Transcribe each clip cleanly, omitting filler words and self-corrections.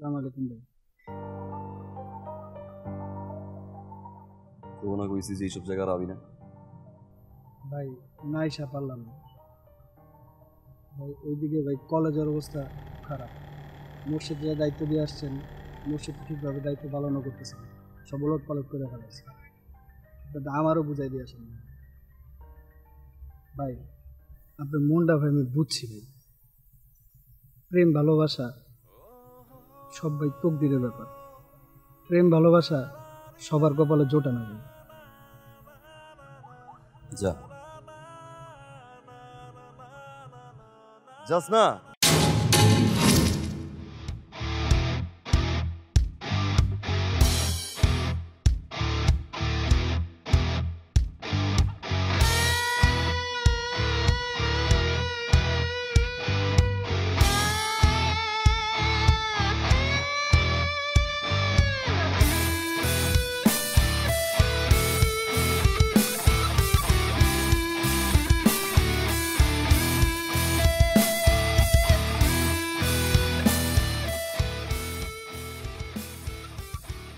আসসালামু আলাইকুম ভাই। তো না কইছি যে এইসব জায়গা রাবি না ভাই না এসে পারলাম না ভাই, ওইদিকে ভাই কলেজের অবস্থা খারাপ। মুর্শিদে দায়িত্ব দিয়ে আসছেন, মুর্শিদ ঠিকভাবে দায়িত্ব পালনও করতেছে না, সব ওলট পালট করে ফেলাচ্ছে। আমারও বুঝাই দিয়ে আসেন ভাই, আপনার মনটা ভাই আমি বুঝছি ভাই। প্রেম ভালোবাসা সব ভাই তকদিরের ব্যাপার। প্রেম ভালোবাসা সবার কপালে জোটা না ভাই। যা যাস না।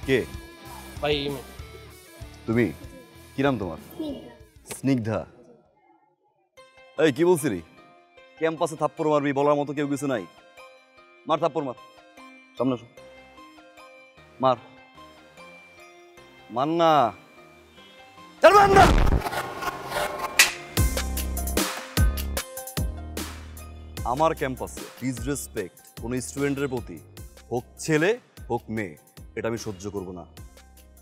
কে ভাই? তুমি? কি নাম তোমার? স্নিগ্ধা। এই কি বলছিলি? ক্যাম্পাসে থাপ্পড় মারবি বলার মতো কেউ কিছু নাই। মার থাপ্পড় মার, সামনে আসো। মার মান না, মার না। আমার ক্যাম্পাসে ডিসরেসপেক্ট কোনো স্টুডেন্টের প্রতি, হোক ছেলে হোক মেয়ে, এটা আমি সহ্য করব না।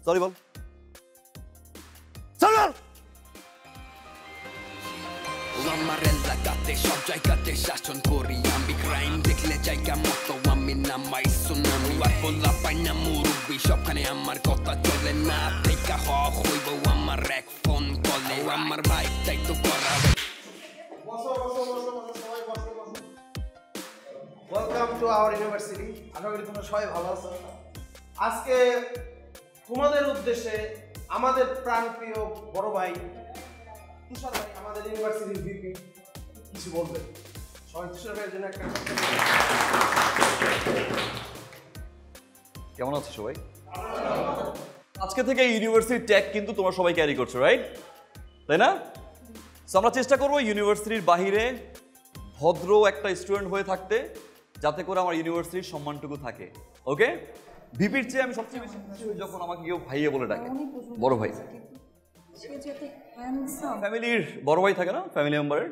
সরি বল। আমার এলাকাতে সব জায়গাতে শাসন করি আমি, ক্রাইম দেখলে জায়গা মতো আমি নামাই সুনামি। বলা পাই না মুরব্বি, সবখানে আমার কথা চলে না, দেখা হইব আমার এক ফোন কলে। আমার ভাই তাই তো করা। Welcome to our university. আশা করি তোমরা সবাই ভালো আছো। আজকে তোমাদের উদ্দেশ্যে আমাদের প্রাণপ্রিয় বড় ভাই তুষার ভাই, আমাদের ইউনিভার্সিটির ভিপি, কিছু বলবে। সবাই তুষার ভাইয়ের জন্য একটা। কেমন আছো সবাই? আজকে থেকে ইউনিভার্সিটি ট্যাগ কিন্তু তোমরা সবাই ক্যারি করছো, রাইট? তাই না? সো আমরা চেষ্টা করবো ইউনিভার্সিটির বাহিরে ভদ্র একটা স্টুডেন্ট হয়ে থাকতে, যাতে করে আমার ইউনিভার্সিটির সম্মানটুকু থাকে। ওকে? ভিপির চেয়ে আমি সবচেয়ে বেশি খুশি হই যখন আমাকে কেউ ভাইয়া বলে ডাকে, বড় ভাই। ফ্যামিলির বড় ভাই থাকে না, ফ্যামিলি মেম্বারের,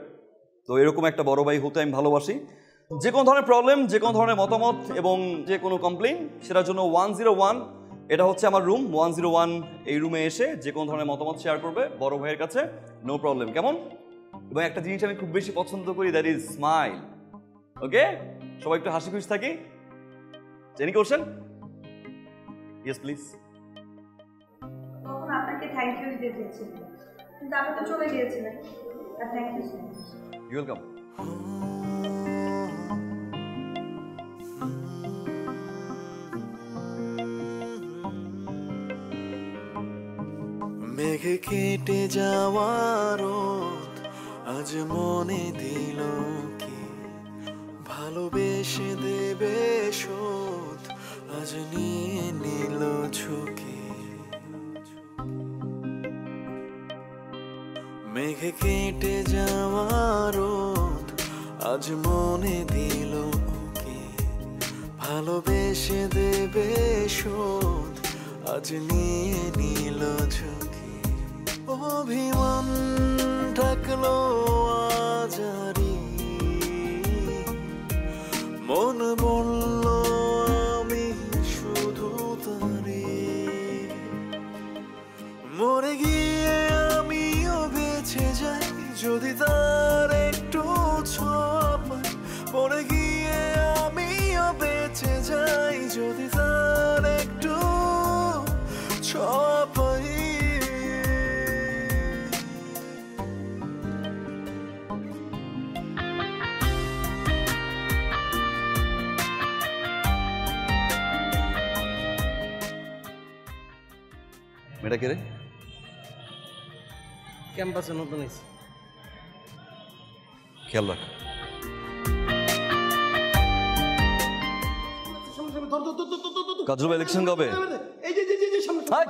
তো এরকম একটা বড় ভাই হতে আমি ভালোবাসি। যে কোনো ধরনের প্রবলেম, যে কোনো ধরনের মতামত এবং যে কোনো কমপ্লেইন, সেটার জন্য 101 এটা হচ্ছে আমার রুম। 101 এই রুমে এসে যে কোনো ধরনের মতামত শেয়ার করবে বড় ভাইয়ের কাছে, নো প্রবলেম। কেমন? এবং একটা জিনিস আমি খুব বেশি পছন্দ করি, দ্যাট ইজ স্মাইল। ওকে, সবাই একটু হাসি খুশি থাকি। Any question? Yes please. তখন আপনাকে থ্যাংক ইউ দিতে চেয়েছিলাম, কিন্তু আপনি তো চলে গিয়েছিলেন। Thank you so much. You welcome. মেঘে কেটে যাওয়ার রোদ আজ মনে দিল কি, ভালোবেসে দেবে শোধ আজ নিয়ে নিল ঝুঁকি। মেঘে কেটে যাওয়ার রোদ আজ মনে দিল কি, ভালোবেসে দেবে শোধ আজ নিয়ে নিল ঝুঁকি। অভিমান থাকলো আজারি, মন বলল আমি শুধু তারি। মরে গিয়ে আমিও বেঁচে যাই যদি তার একটু ছোঁয়া পাই। মরে গিয়ে আমিও বেঁচে যাই যদি তার একটু ছোঁয়া পাই। মেয়েটা কে রে? ক্যাম্পাসে নতুন এসেছি। খেয়াল রাখ। ধর ধর ধর ধর ধর, ধর, ধর। কাজল ভাই ইলেকশন কবে? এই যে যে যে, যে সামনে হাই!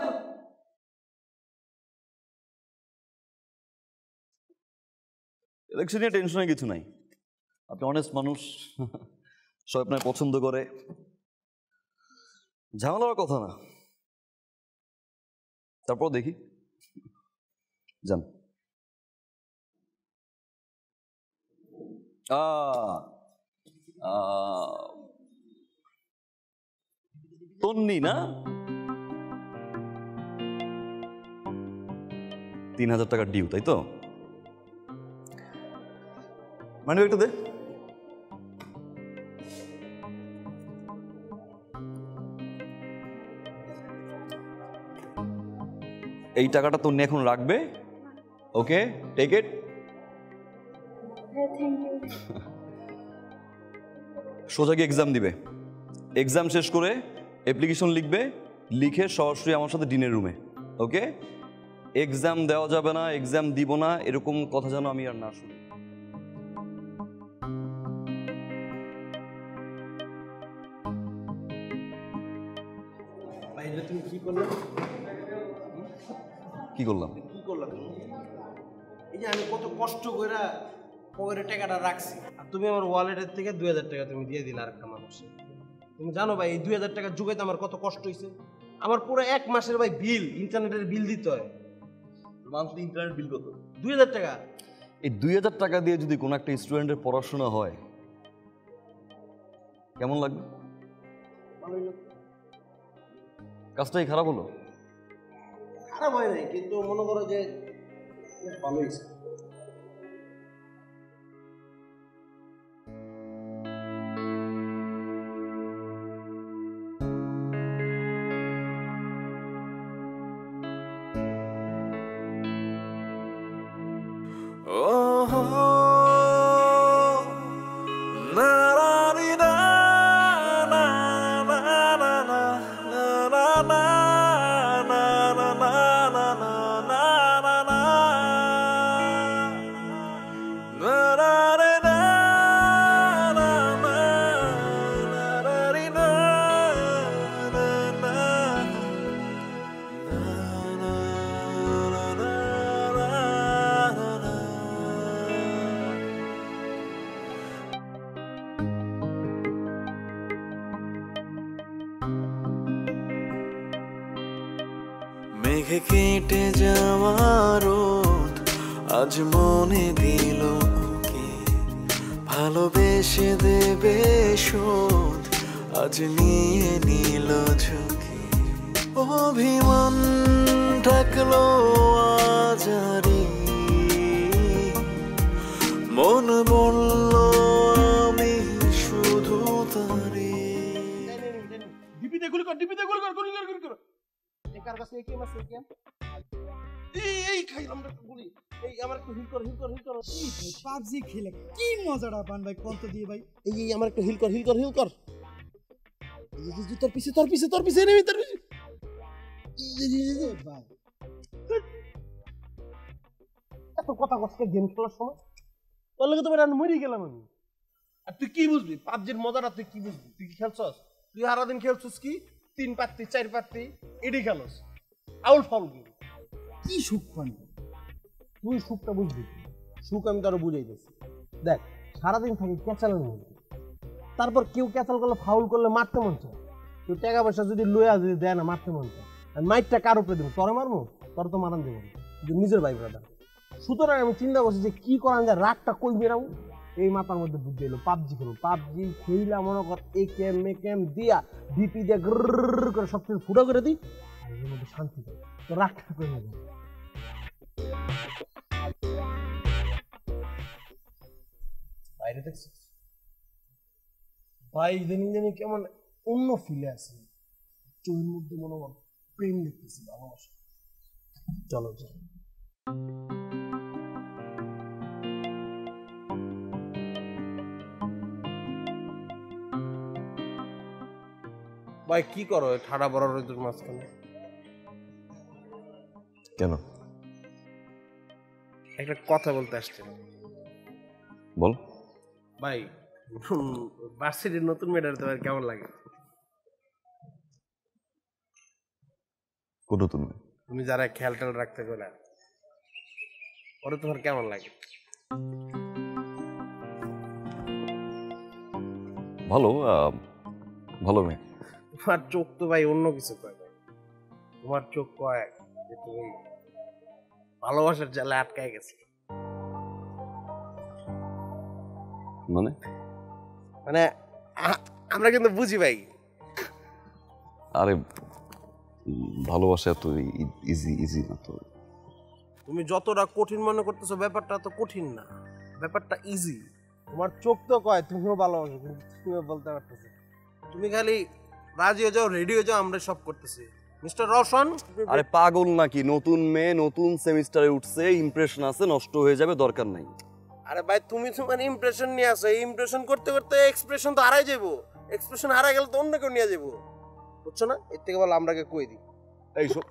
ইলেকশন নিয়ে টেনশনের কিছু নাই, আপনি অনেস্ট মানুষ, সব আপনার পছন্দ করে, ঝামেলা হওয়ার কথা না। তারপর দেখি, যান। তন্নি না, 3000 টাকা ডিউ, তাই তো? মানে একটু দে। এই টাকাটা তন্নি এখন রাখবে, ওকে, টেক ইট। সোজা গিয়ে এক্সাম দিবে, এক্সাম শেষ করে অ্যাপ্লিকেশন লিখবে, লিখে সরাসরি আমার সাথে ডিনের রুমে, ওকে? এক্সাম দেওয়া যাবে না, এক্সাম দিব না, এরকম কথা যেন আমি আর না শুনি। বাইরে তুমি কি করলে? কি করলাম? কি করলা তুমি? এই যে আমি কত কষ্ট করে পকেটে টাকাটা রাখছি, আর তুমি আমার ওয়ালেটের থেকে 2000 টাকা তুমি দিয়ে দিলে আরেকটা মানুষ। তুমি জানো ভাই এই 2000 টাকা জোগাইতে আমার কত কষ্ট হয়েছে? আমার পুরো 1 মাসের ভাই বিল, ইন্টারনেটের বিল দিতে হয়। মান্থলি ইন্টারনেট বিল কত? 2000 টাকা। এই 2000 টাকা দিয়ে যদি কোনো একটা স্টুডেন্টের পড়াশোনা হয় কেমন লাগবে? ভালোই না, কাজটাই খারাপ হলো? খারাপ হয় নাই, কিন্তু মনে করো যে ভালো হয়েছে। মেঘে কেটে যাওয়া রোদ আজ মনে দিল ওকে, ভালোবেসে দেবে শোধ আজ নিয়ে নিল ঝুঁকি। অভিমান থাকলো আজারি, মন বলল আমি শুধু তারি। ডিপিতে গুলি কর, ডিপিতে গুলি কর, গুলি কর, গুলি কর। কার কাছে এটিএম আছে? এটিএম এই খাইলাম রে গুলি। এই আমার একটু হিল কর, হিল কর, হিল কর। কি ভাই পাবজি খেলে কি মজাটা পান ভাই, কত দিয়ে ভাই? এই আমার একটু হিল কর, হিল কর, হিল কর। এই তোর পিছে, তোর পিছে, তোর পিছে নেই, তোর পিছে। ভাই এত কথা কষ্ট গেম খেলার সময় তোর লগে তো আমি মরে গেলাম আমি। আর তুই কি বুঝবি পাবজির মজাটা? তুই কি বুঝবি? তুই কি খেলছস? তুই সারাদিন খেলছস কি 3 পাত্তি 4 পাত্তি এডি খেলস, আউল ফাউল গেম। কি সুখ পান? তুই সুখটা বুঝবি, সুখ আমি তারও বুঝাইতেছি। দেখ সারাদিন থাকি ক্যাচালের মধ্যে, তারপর কেউ ক্যাচাল করলে ফাউল করলে মারতে মন চায়, তুই টাকা পয়সা যদি লইয়া যদি দেয় না মারতে মন চায়। আর মাইটটা কার উপরে দেবো? তোরে মারবো? তোর তো মারান দেবো না, নিজের ভাই ব্রাদার। সুতরাং আমি চিন্তা করছি যে কি করান যায়, রাগটা কই বেরাবো। এই মাথার মধ্যে বুদ্ধি এলো পাবজি খেলো। পাবজি খেলা মনে কর এ ক্যাম মে ক্যাম দিয়া ডিপি দিয়ে গ্রর করে সব কিছু ফুটো করে দিই, আর এর মধ্যে শান্তি পাই, তো রাগটা কই যাবে। বাইরে দেখছিস ভাই দিন দিন কেমন অন্য ফিলে আছে, চোখের মধ্যে মনে কর প্রেম দেখতেছি, ভালোবাসা। চলো চলো ভাই কি করো ঠাডা বড় রোদের মাঝখানে? কেন? একটা কথা বলতে আসছে। বল। ভাই ভার্সিটির নতুন মেয়েটার তোমার কেমন লাগে? কোন নতুন মেয়ে? তুমি যারা খেয়াল টেয়াল রাখতে গেলে ওরা তোমার কেমন লাগে? ভালো ভালো মেয়ে। তোমার চোখ তো ভাই অন্য কিছু কয় ভাই। তোমার চোখ কয় যে তুমি ভালোবাসার জালে আটকায় গেছে। মানে মানে আমরা কিন্তু বুঝি ভাই। আরে ভালোবাসা এত ইজি না তো। তুমি যতটা কঠিন মনে করতেছো ব্যাপারটা তো কঠিন না, ব্যাপারটা ইজি। তোমার চোখ তো কয় তুমিও ভালোবাসো, কিন্তু তুমিও বলতে পারতেছো। তুমি খালি রাজি হয়ে যাও, রেডি হয়ে যাও, আমরা সব করতেছি। মিস্টার রওশন, আরে পাগল নাকি? নতুন মেয়ে, নতুন সেমিস্টারে উঠছে, ইমপ্রেশন আছে, নষ্ট হয়ে যাবে, দরকার নাই। আরে ভাই তুমি তোমার ইমপ্রেশন নিয়ে আসো, এই ইমপ্রেশন করতে করতে এক্সপ্রেশন তো হারাই যাবো। এক্সপ্রেশন হারাই গেলে তো অন্য কেউ নিয়ে যাবো, বুঝছো না? এর থেকে বলো আমরাকে কই দিই। এইসব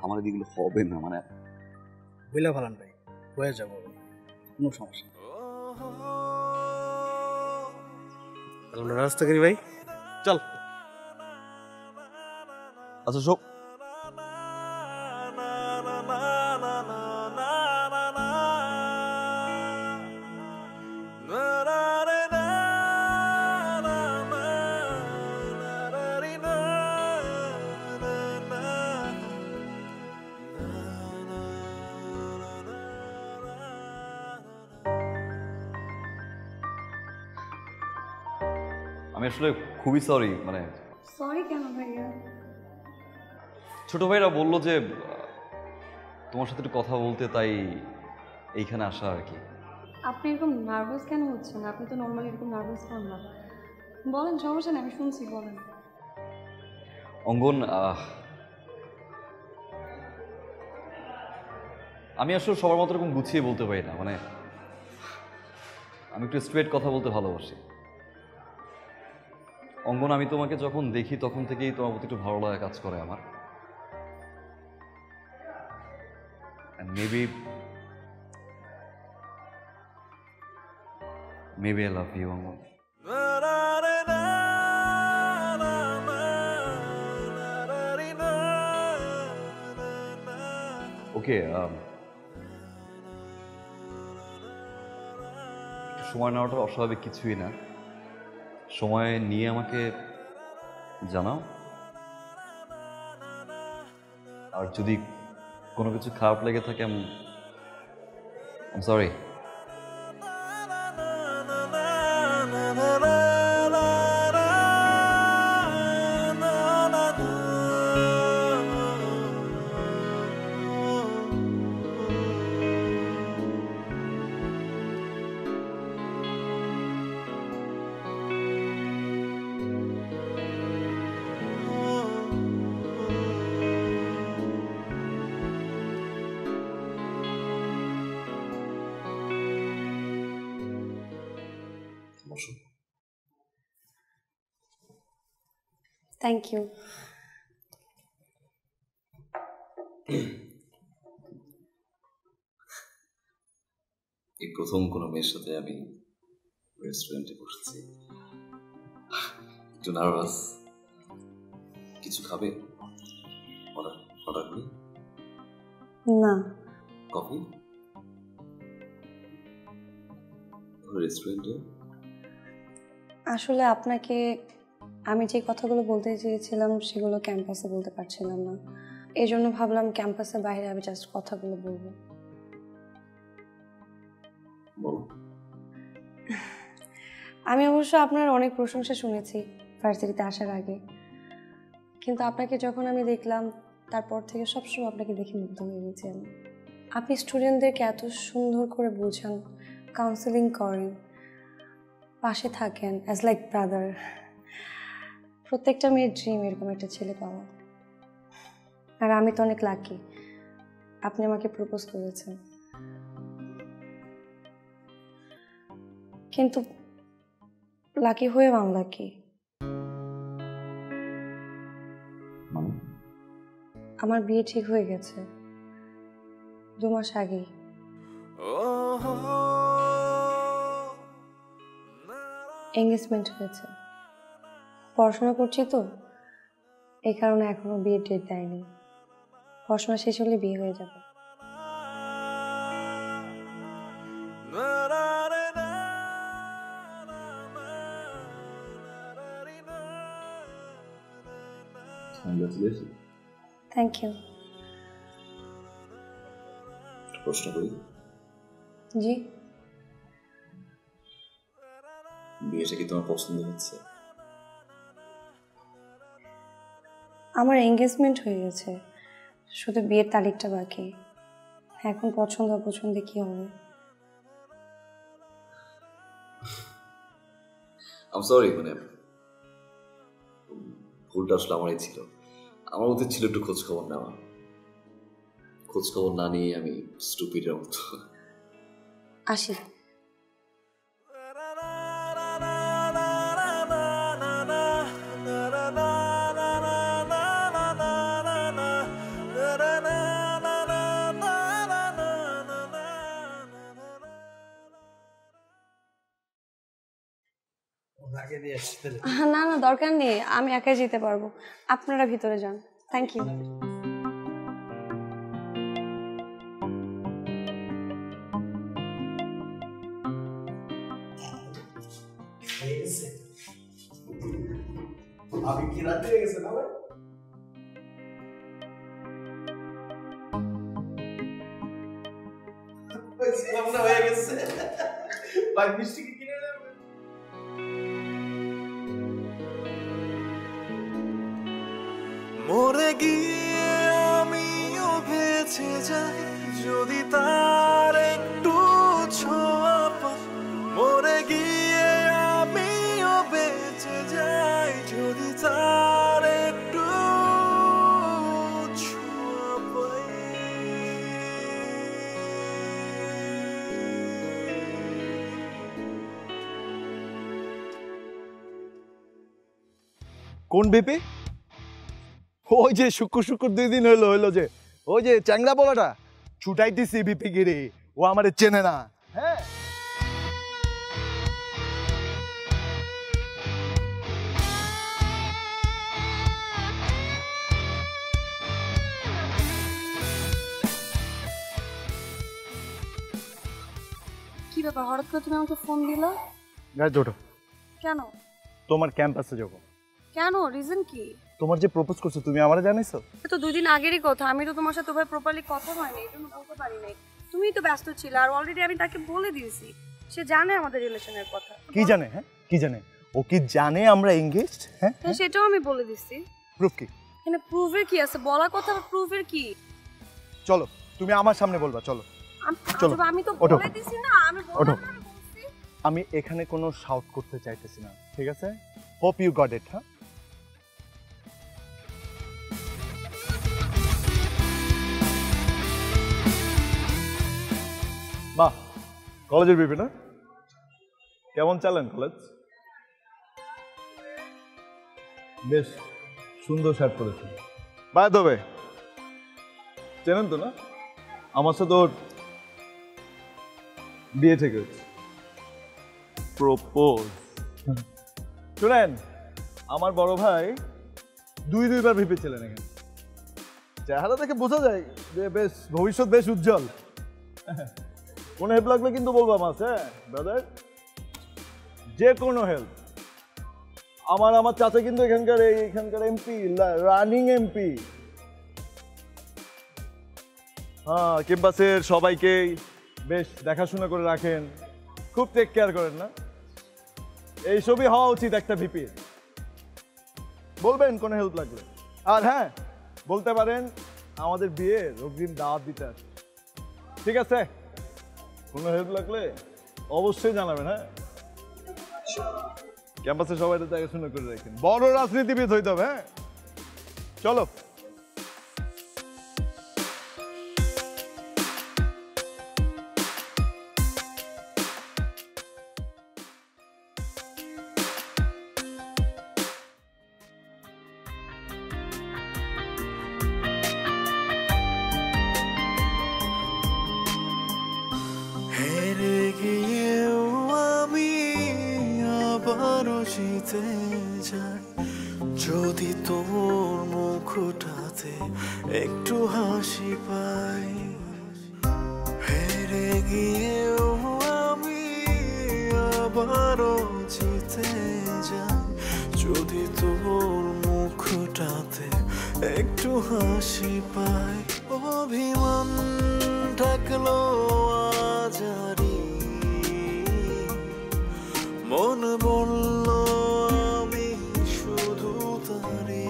আমার এদিকে হবে না, মানে বুঝলে ভালান ভাই, হয়ে যাবো, কোনো সমস্যা নেই। তাহলে আমরা রাস্তা করি ভাই, চল। আচ্ছা সব আমি আসলে খুবই সরি, মানে সরি কেন ভাইয়া? ছোট ভাইরা বললো যে তোমার সাথে একটু কথা বলতে, তাই এইখানে আসা আর কি। আপনি এরকম নার্ভাস কেন হচ্ছেন? আপনি তো নর্মালি এরকম নার্ভাস হন না। বলেন, সমস্যা নেই, আমি শুনছি, বলেন। অঙ্গন, আমি আসলে সবার মতো এরকম গুছিয়ে বলতে পারি না, মানে আমি একটু স্ট্রেট কথা বলতে ভালোবাসি। অঙ্গন, আমি তোমাকে যখন দেখি তখন থেকেই তোমার প্রতি একটু ভালো লাগা কাজ করে আমার। Maybe I love you, অঙ্গন। ওকে, সময় নেওয়াটা অস্বাভাবিক কিছুই না। সময় নিয়ে আমাকে জানাও, আর যদি কোনো কিছু খারাপ লেগে থাকে I am sorry. Thank you. এই প্রথম কোনো মেয়ের সাথে আমি রেস্টুরেন্টে বসেছি, একটু নার্ভাস। কিছু খাবে? অর্ডার করি? না, কফি? রেস্টুরেন্টে আসলে আপনাকে আমি যে কথাগুলো বলতে চেয়েছিলাম সেগুলো ক্যাম্পাসে বলতে পারছিলাম না, এই জন্য ভাবলাম ক্যাম্পাসের বাইরে আমি জাস্ট কথাগুলো বলবো। বলো। আমি অবশ্য আপনার অনেক প্রশংসা শুনেছি ভার্সিটিতে আসার আগে, কিন্তু আপনাকে যখন আমি দেখলাম তারপর থেকে সবসময় আপনাকে দেখে মুগ্ধ হয়ে গেছি আমি। আপনি স্টুডেন্টদেরকে এত সুন্দর করে বোঝান, কাউন্সেলিং করেন, পাশে থাকেন অ্যাজ লাইক ব্রাদার। প্রত্যেকটা মেয়ের ড্রিম এরকম একটা ছেলে পাওয়া, আর আমি তো অনেক লাকি আপনি আমাকে প্রপোজ করেছেন। কিন্তু লাকি হয়েও আনলাকি। আমার বিয়ে ঠিক হয়ে গেছে 2 মাস আগেই। এঙ্গেজমেন্ট হয়েছে। পড়াশোনা করছি তো, এই কারণে এখনো বিয়ের ডেট দেয়নি। পড়াশোনা শেষ হলে বিয়ে হয়ে যাবে। Thank you. প্রশ্ন করি, জি, বিয়েটা কি তোমার পছন্দ হচ্ছে? আমার এঙ্গেজমেন্ট হয়ে গেছে, শুধু বিয়ের তারিখটা বাকি। এখন পছন্দ অপছন্দে কি হবে? আম সরি, মানে ভুলটা আসলে আমারই ছিল। আমার উচিত ছিল একটু খোঁজ খবর নেওয়া। খোঁজ খবর না নিয়ে আমি স্টুপিডের মতো। আসি। না না, দরকার নেই, আমি একাই যেতে পারবো। আপনারা ভিতরে যান। Thank you. আমি কি রাতে হয়ে গেছে না ভাই? সামনে হয়ে গেছে ভাই, মিষ্টি কি কিনে যাবে? মরে গিয়ে আমিও বেঁচে যাই যদি তার একটু ছোঁয়া পাই। মরে গিয়ে আমিও বেঁচে যাই যদি তার একটু ছোঁয়া পাই। কোন বিপি? ওই যে শুক্র 2 দিন হইলো যে ওই যে চ্যাংড়া বলাটা ছুটাইতেছি বিপি গিরে, ও আমারে চেনে না। হ্যাঁ, কি ব্যাপার, হঠাৎ করে তুমি আমাকে ফোন দিলা? গাইজ ওঠো। কেন? তোমার ক্যাম্পাসে যাবো। কেন, রিজন কি? তোমার যে প্রপোজ করছো তুমি আমারে জানাইছো? তো 2 দিন আগেরই কথা, আমি তো তোমার সাথে ওভাবে প্রপারলি কথা হয়নি, এই জন্য বলতে পারি নাই। তুমিই তো ব্যস্ত ছিলে, আর অলরেডি আমি তাকে বলে দিয়েছি, সে জানে আমাদের রিলেশনের কথা। কি জানে? হ্যাঁ, কি জানে? ও কি জানে আমরা এঙ্গেজড? হ্যাঁ, হ্যাঁ, সেটাও আমি বলে দিছি। প্রুফ কি? এখানে প্রুফের কি আছে? বলা কথা, প্রুফের কি? চলো, তুমি আমার সামনে বলবা। চলো চলো, আমি তো ওঠো। বলে দিছি না, আমি ওঠো। বললাম না, আমি বলছি। আমি এখানে কোনো শাউট করতে চাইতেছি না, ঠিক আছে? Hope you got it. হ্যাঁ, বাহ, কলেজের বিপি না? কেমন চালেন কলেজ? বেশ সুন্দর শার্ট পরেছেন। বাই দ্য ওয়ে, চেনেন তো না আমার সাথে ওর বিয়ে ঠিক হয়েছে। প্রপোজ। শুনেন, আমার বড় ভাই 2-2বার ভিপি ছিলেন এখানে। চেহারা দেখে বোঝা যায় যে বেশ ভবিষ্যৎ বেশ উজ্জ্বল। কোনো হেল্প লাগলে কিন্তু বলবো আমার। হ্যাঁ ব্রাদার, যে কোনো হেল্প। আমার চাচা কিন্তু এখানকার এমপি, রানিং এমপি। হ্যাঁ, ক্যাম্পাসের সবাইকে বেশ দেখাশোনা করে রাখেন, খুব টেক কেয়ার করেন না? এইসবই হওয়া উচিত একটা ভিপি। বলবেন কোনো হেল্প লাগলে। আর হ্যাঁ, বলতে পারেন আমাদের বিয়ের অগ্রিম দাওয়াত দিতে আসে। ঠিক আছে? কোনো হেল্প লাগলে অবশ্যই জানাবেন। হ্যাঁ, ক্যাম্পাসে সবাই দেখাশোনা করে রাখেন। বড় রাজনীতিবিদ হইতে হবে। হ্যাঁ, চলো। হেরে গিয়েও আমি আবারও জিতে যাই যদি তোর মুখটা মুখটাতে একটু হাসি পাই। হেরে গিয়েও আমি আবারও জিতে যাই যদি তোর মুখটাতে একটু হাসি পাই। অভিমান থাকলো আজারি, মন বলল আমি শুধু তারি।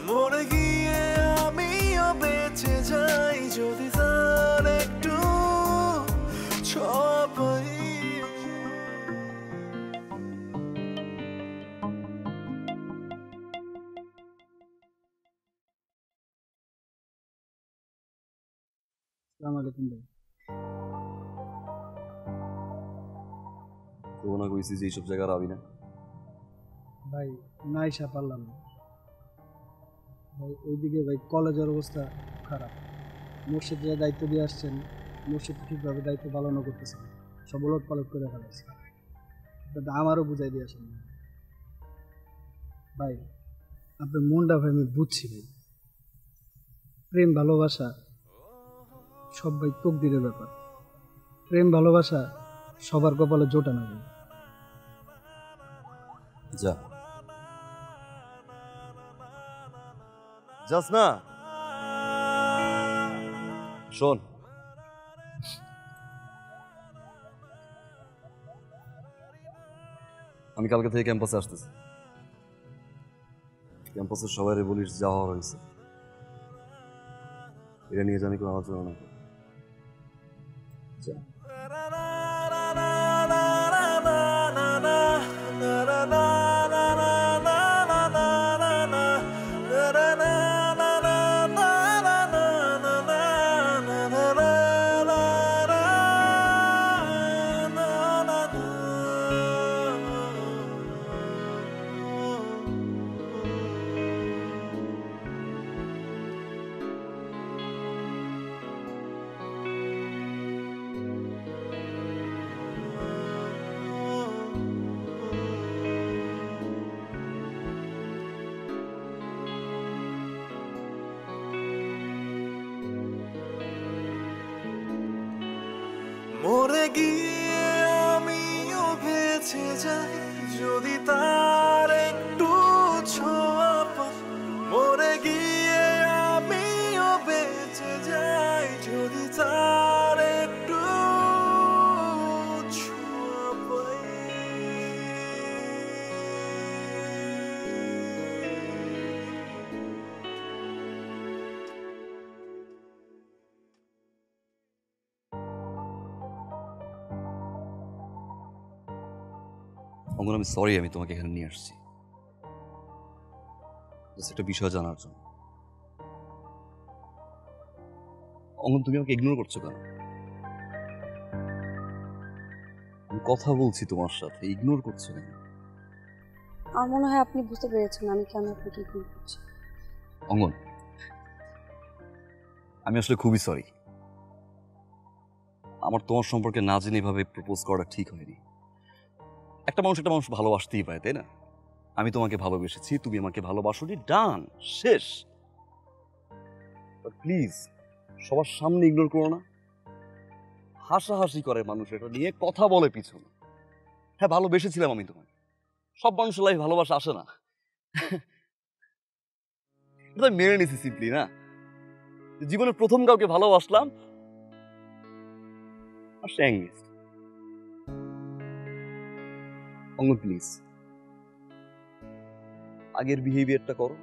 মরে গিয়ে আমিও বেঁচে যাই যদি তার একটু ছোঁয়া পাই। আসসালামু আলাইকুম ভাই। তো না কইছি যে এইসব জায়গার আবি না। ভাই না এসে পারলাম না ভাই, ওইদিকে ভাই কলেজের অবস্থা খারাপ। মুর্শিদ যে দায়িত্ব দিয়ে আসছেন, মুর্শিদ ঠিকভাবে দায়িত্ব পালনও করতেছে না, সব উলট পালট করে ফেলাচ্ছে। আমারও বুঝাই দিয়ে আসেন ভাই, আপনার মনটা ভাই আমি বুঝছি ভাই। প্রেম ভালোবাসা সব ভাই তকদিরের ব্যাপার। প্রেম ভালোবাসা সবার কপালে জোটা না ভাই। যা যাস না। শোন, আমি কালকে থেকে ক্যাম্পাসে আসতেছি। ক্যাম্পাসের সবাই বলিস যা হওয়ার হয়েছে, এটা নিয়ে জানি কোনো আলোচনা না করি। যা। মরে গিয়ে আমিও বেঁচে যাই যদি তার একটু ছোঁয়া পাই। মরে গিয়ে আমিও বেঁচে যাই যদি তার একটু ছোঁয়া পাই। অঙ্গন, আমি সরি আমি তোমাকে এখানে নিয়ে আসছি একটা বিষয় জানার জন্য। অঙ্গন, তুমি আমাকে ইগনোর করছো কেন? আমি কথা বলছি তোমার সাথে, ইগনোর করছো কেন? আমার মনে হয় আপনি বুঝতে পেরেছেন আমি কেন আপনাকে ইগনোর করছি। অঙ্গন, আমি আসলে খুবই সরি। আমার তোমার সম্পর্কে না জেনে এভাবে প্রপোজ করাটা ঠিক হয়নি। একটা মানুষ ভালোবাসতেই পারে, তাই না? আমি তোমাকে ভালোবেসেছি, তুমি আমাকে ভালোবাসোনি, ডান, শেষ। প্লিজ সবার সামনে ইগনোর করো না। হাসাহাসি করে মানুষ, এটা নিয়ে কথা বলে পিছনে। হ্যাঁ, ভালোবেসেছিলাম আমি তোমাকে, সব মানুষের লাইফ ভালোবাসা আসে না, এটা মেনে নিছি সিম্পলি না। জীবনে প্রথম কাউকে ভালোবাসলাম আর সে এঙ্গেজ। অঙ্গন প্লিজ আগের বিহেভিয়ারটা করো,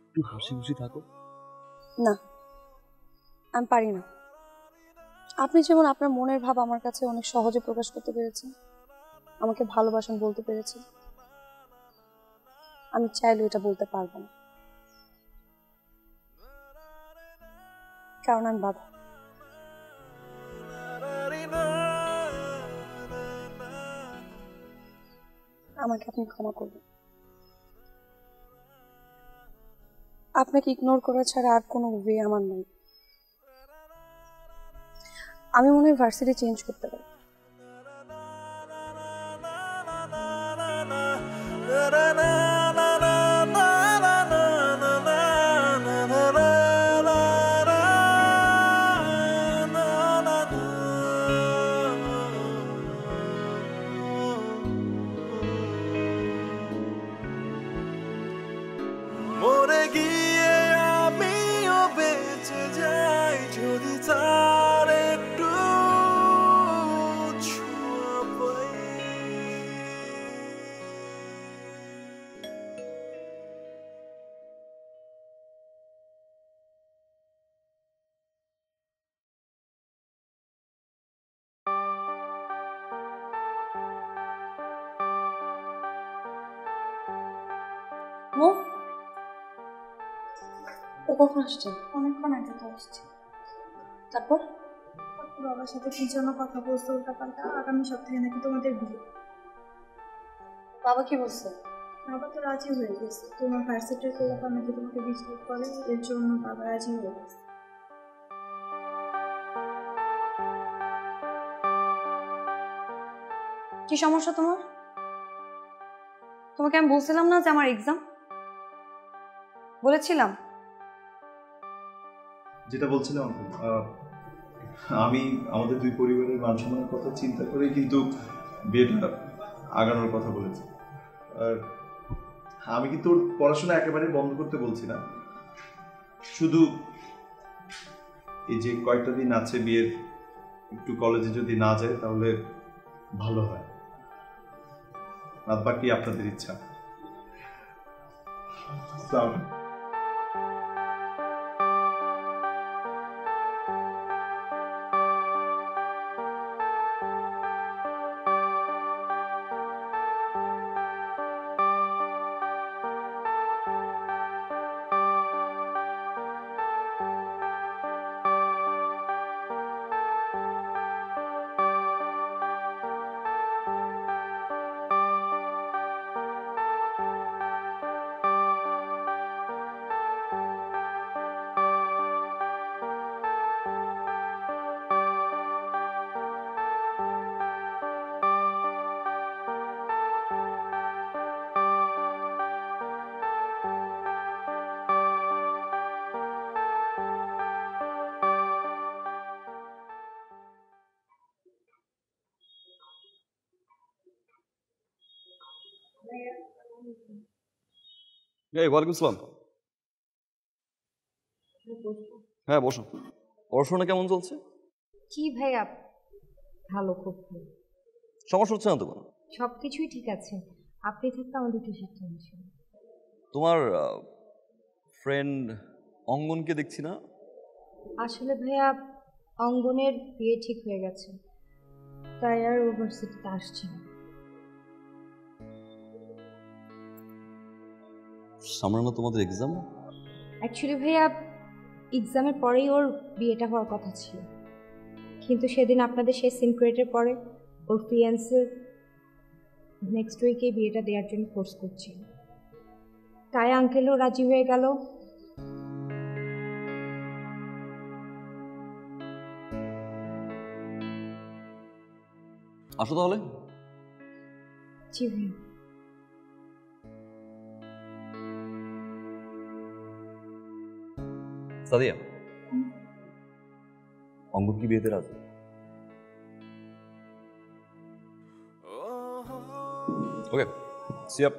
একটু হাসি খুশি থাকো। না, আমি পারি না। আপনি যেমন আপনার মনের ভাব আমার কাছে অনেক সহজে প্রকাশ করতে পেরেছেন, আমাকে ভালোবাসেন বলতে পেরেছেন, আমি চাইলেও এটা বলতে পারবো না, কারণ আমি বাধা। আমাকে আপনি ক্ষমা করবেন। আপনাকে ইগনোর করা ছাড়া আর কোনো ওয়ে আমার নেই। আমি মনে হয় ভার্সিটি চেঞ্জ করতে পারি। গিয়ে আমিও বেঁচে যাই যদি তার একটু ছোঁয়া পাই। ও ও কখন আসছে? অনেকক্ষণ আগে তো আসছে। তারপর বাবার সাথে কি জন্য কথা বলতে উল্টাপাল্টা, আগামী সপ্তাহে নাকি তোমাদের বিয়ে। বাবা কি বলছে? বাবা তো রাজি হয়ে গেছে, তোমার ভার্সিটির পোলাপা নাকি তোমাকে ডিস্টার্ব করে, এর জন্য বাবা রাজি হয়ে গেছে। কি সমস্যা তোমার? তোমাকে আমি বলছিলাম না যে আমার এক্সাম? বলেছিলাম। যেটা বলছিলাম আমি আমাদের দুই পরিবারের মান সম্মানের কথা চিন্তা করে কিন্তু বিয়েটা আগানোর কথা বলেছি। আর আমি কিন্তু ওর পড়াশোনা একেবারে বন্ধ করতে বলছি না, শুধু এই যে কয়েকটা দিন আছে বিয়ের, একটু কলেজে যদি না যায় তাহলে ভালো হয়। আর বাকি আপনাদের ইচ্ছা। এই ওয়ালাইকুম আসসালাম। হ্যাঁ বসো। পড়াশোনা কেমন চলছে? কি ভাইয়া, ভালো, খুব ভালো। সমস্যা হচ্ছে না তো কোনো? সব কিছুই ঠিক আছে, আপনি থাকতে আমাদের কিসের টেনশন? তোমার ফ্রেন্ড অঙ্গনকে দেখছি না। আসলে ভাইয়া অঙ্গনের বিয়ে ঠিক হয়ে গেছে, তাই আর ইউনিভার্সিটিতে আসছি না। সামনে না তোমাদের এক্সাম? অ্যাকচুয়ালি ভাইয়া এক্সামের পরেই ওর বিয়েটা হওয়ার কথা ছিল, কিন্তু সেদিন আপনাদের সেই সিনক্রেটের পরে ওর ফিয়ান্সে নেক্সট উইকে বিয়েটা দেওয়ার জন্য ফোর্স করছিল, তাই আঙ্কেলও রাজি হয়ে গেল। আসো তাহলে। জি ভাইয়া। সাদিয়া, অঙ্গন কি বিয়েতে রাজি? ওকে, সি আপ।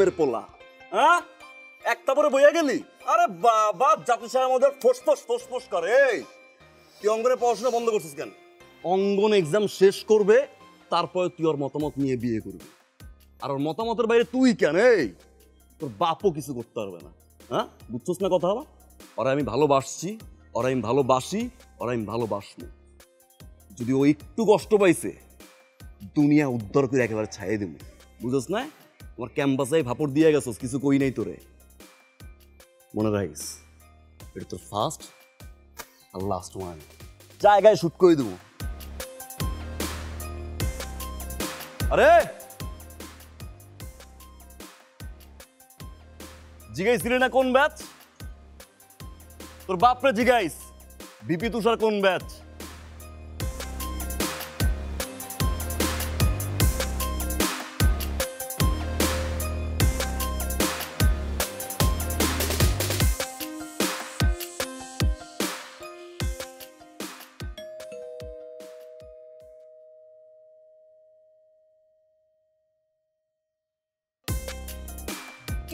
মের পোলা, হ্যাঁ একটা পরে বইয়া গেলি? আরে বাবা, জাতি সাহেব আমাদের ফোস করে। তুই অঙ্গনে পড়াশোনা বন্ধ করছিস কেন? অঙ্গন এক্সাম শেষ করবে, তারপরে তুই ওর মতামত নিয়ে বিয়ে করবি। আর ওর মতামতের বাইরে তুই কেন? তোর বাপও কিছু করতে পারবে না। হ্যাঁ, বুঝছস না কথা? ওরা আমি ভালোবাসছি, ওরা আমি ভালোবাসি, ওরা আমি ভালোবাসবো। যদি ও একটু কষ্ট পাইছে দুনিয়া উদ্ধার করে একেবারে ছাইয়ে দেব, বুঝছ না? তোমার ক্যাম্পাসে ভাপড় দিয়ে গেছস, কিছু কই নাই তোরে। মনে রাখিস, এটা তোর ফার্স্ট আর লাস্ট ওয়ান। জায়গায় শুট করে দেবো। আরে জিগাইছিলি না কোন ব্যাচ? তোর বাপরে জিগাইস, বিপি তুষার কোন ব্যাচ?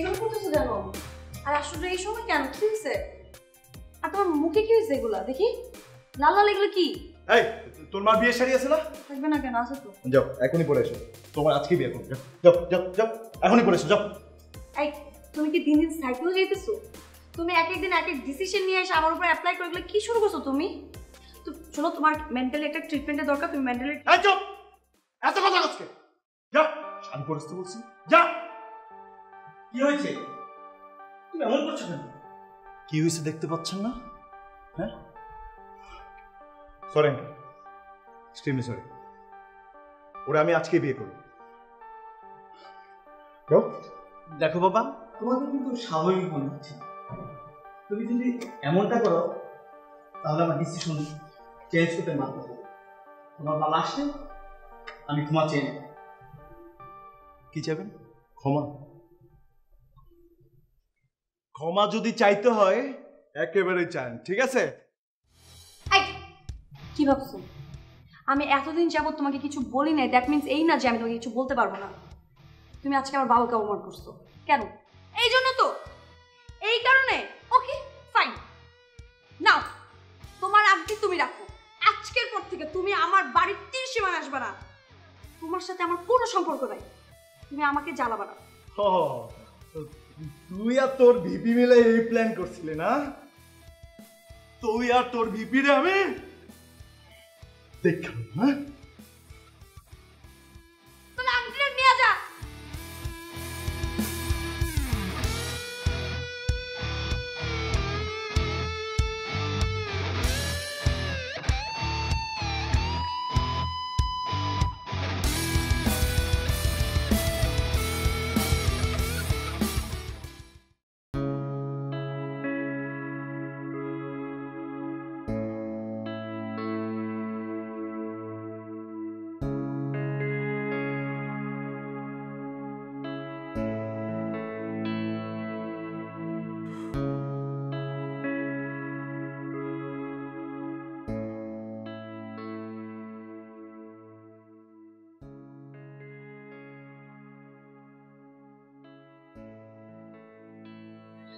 এরকম করতেছো কেন? আর আসলে এই সময় কেন, কি হয়েছে? আর তোমার মুখে কি হয়েছে এগুলা? দেখি লাল লাল এগুলো কি? এই তোর মা বিয়ে শাড়ি আছে না? থাকবে না কেন, আছে তো। যাও এখনই পরে এসো, তোমার আজকে বিয়ে করো। যাও যাও যাও এখনই পরে এসো, যাও। এই তুমি কি দিন দিন সাইকেল যাইতেছো? তুমি এক এক দিন এক এক ডিসিশন নিয়ে এসে আমার উপর অ্যাপ্লাই করে কি শুরু করছো তুমি? তো শোনো, তোমার মেন্টালি একটা ট্রিটমেন্টের দরকার, তুমি মেন্টালি। এই চুপ, এত কথা আজকে যা, আমি পরিস্থিতি বলছি, যা। কি হয়েছে? তুমি এমন করছো কেন? কি হয়েছে দেখতে পাচ্ছেন না? হ্যাঁ, সরি এক্সট্রিমলি সরি। ওরা আমি আজকে বিয়ে করব। দেখো বাবা, তোমাকে কিন্তু স্বাভাবিক মনে হচ্ছে। তুমি যদি এমনটা করো তাহলে আমার ডিসিশন চেঞ্জ করতে না পারবো। তোমার বাবা আসলে আমি ক্ষমা চেয়ে নেব। কি চাইবেন? ক্ষমা? ক্ষমা যদি চাইতে হয় একেবারেই চান, ঠিক আছে? কি ভাবছো? আমি এতদিন যাবত তোমাকে কিছু বলি নাই, দ্যাট মিন্স এই না যে আমি তোমাকে কিছু বলতে পারবো না। তুমি আজকে আমার বাবাকে অপমান করছো কেন? এই জন্য তো, এই কারণে। ওকে ফাইন, নাও তোমার আংটি তুমি রাখো। আজকের পর থেকে তুমি আমার বাড়ির তীরসীমায় আসবে না। তোমার সাথে আমার কোনো সম্পর্ক নাই, তুমি আমাকে জ্বালাবা না। তুই আর তোর ভিপি মিলে এই প্ল্যান করছিলে না? তুই আর তোর ভিপি রে আমি দেখলাম। হ্যাঁ, তুমি আংটিটা নিয়ে যা।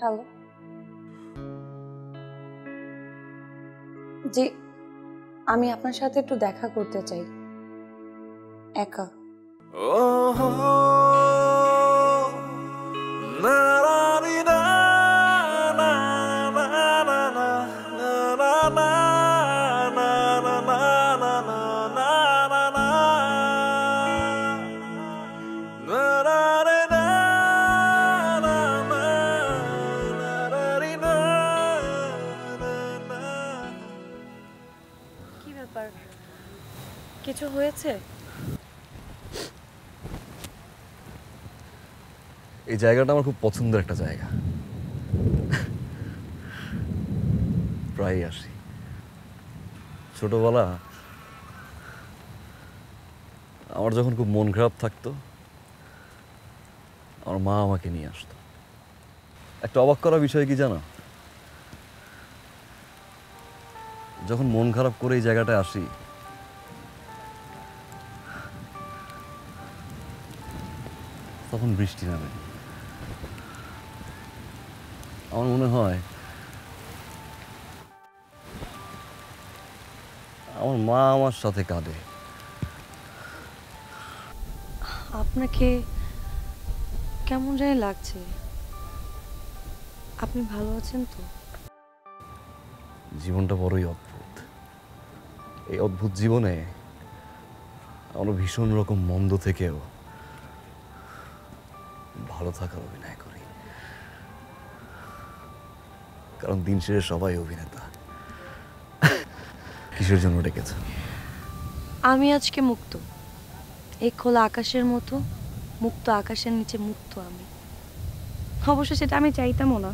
হ্যালো, জি আমি আপনার সাথে একটু দেখা করতে চাই, একা। কি ব্যাপার, কিছু হয়েছে? এই জায়গাটা আমার খুব পছন্দের একটা জায়গা, প্রায়ই আসি। ছোটবেলা আমার যখন খুব মন খারাপ থাকতো, আমার মা আমাকে নিয়ে আসতো। একটা অবাক করা বিষয় কি জানো, যখন মন খারাপ করে এই জায়গাটায় আসি, তখন বৃষ্টি নামে। আমার মনে হয় আমার মা আমার সাথে কাঁদে। আপনাকে কেমন জানি লাগছে, আপনি ভালো আছেন তো? জীবনটা বড়ই অদ্ভুত। এই অদ্ভুত জীবনে আমরা ভীষণ রকম মন্দ থেকেও ভালো থাকার অভিনয় করি, কারণ দিন শেষে সবাই অভিনেতা। কিসের জন্য ডেকেছে? আমি আজকে মুক্ত, এই খোলা আকাশের মতো মুক্ত, আকাশের নিচে মুক্ত আমি। অবশ্য সেটা আমি চাইতামও না,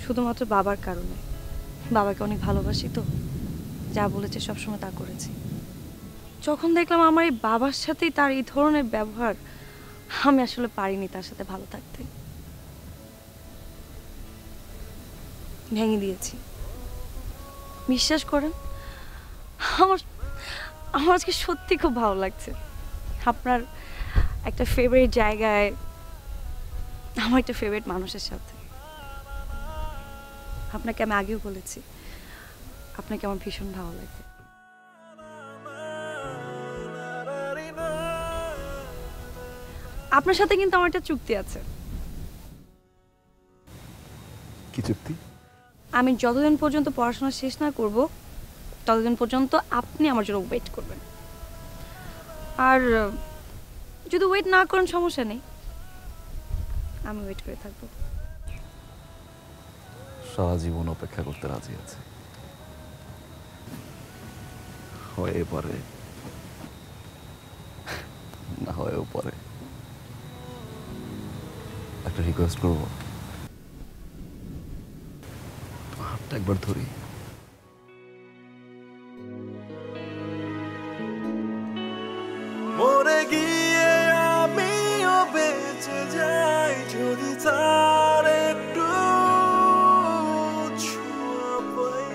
শুধুমাত্র বাবার কারণে। বাবাকে অনেক ভালোবাসি তো, যা বলেছে সবসময় তা করেছি। যখন দেখলাম আমার এই বাবার সাথেই তার এই ধরনের ব্যবহার, আমি আসলে পারিনি তার সাথে ভালো থাকতে, ভেঙে দিয়েছি। বিশ্বাস করেন, আমার আমার আজকে সত্যি খুব ভালো লাগছে। আপনার একটা ফেভারিট জায়গায়, আমার একটা ফেভারিট মানুষের সাথে। আপনাকে আমি আগেও বলেছি, আপনাকে আমার ভীষণ ভালো লাগে। আপনার সাথে কিন্তু আমার একটা চুক্তি আছে। কি চুক্তি? আমি যতদিন পর্যন্ত পড়াশোনা শেষ না করব, ততদিন পর্যন্ত আপনি আমার জন্য ওয়েট করবেন। আর যদি ওয়েট না করেন সমস্যা নেই, আমি ওয়েট করে থাকবো। সারা জীবন অপেক্ষা করতে রাজি আছে। হয়ে পারে, না হয়েও পারে। একটা রিকোয়েস্ট করবো, তোমার হাতটা একবার ধরি। মরে গিয়ে আমিও বেঁচে যাই যদি তার একটু ছোঁয়া পাই।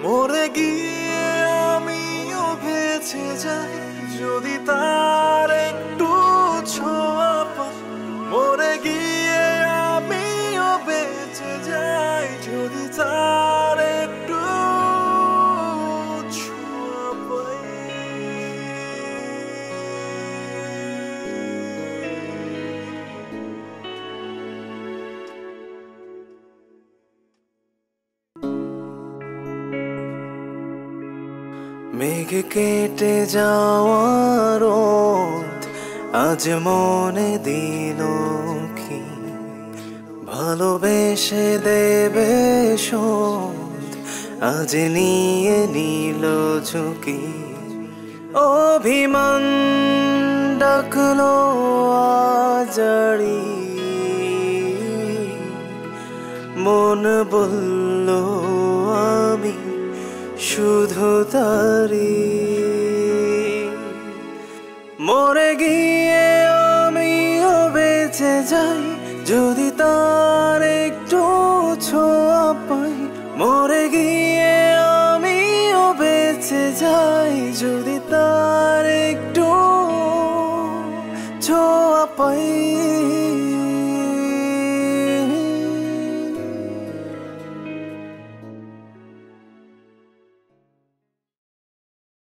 মরে গিয়ে আমিও বেঁচে যাই যদি তার একটু ছোঁয়া পাই। মরে গিয়ে আমিও বেঁচে যাই যদি তার একটু ছোঁয়া পাই। মেঘ কেটে যাওয়ার রোদ আজ মনে দিল কি, ভালোবেসে দেবে শোধ আজ নিয়ে নিল ঝুঁকি। অভিমান ডাকলো আজাড়ি, মন বলল আমি শুধু তারি। মরে গিয়ে আমিও বেঁচে যাই যদি তার একটু ছোঁয়া পাই। মরে গিয়ে আমিও বেঁচে যাই যদি তার একটু ছোঁয়া পাই।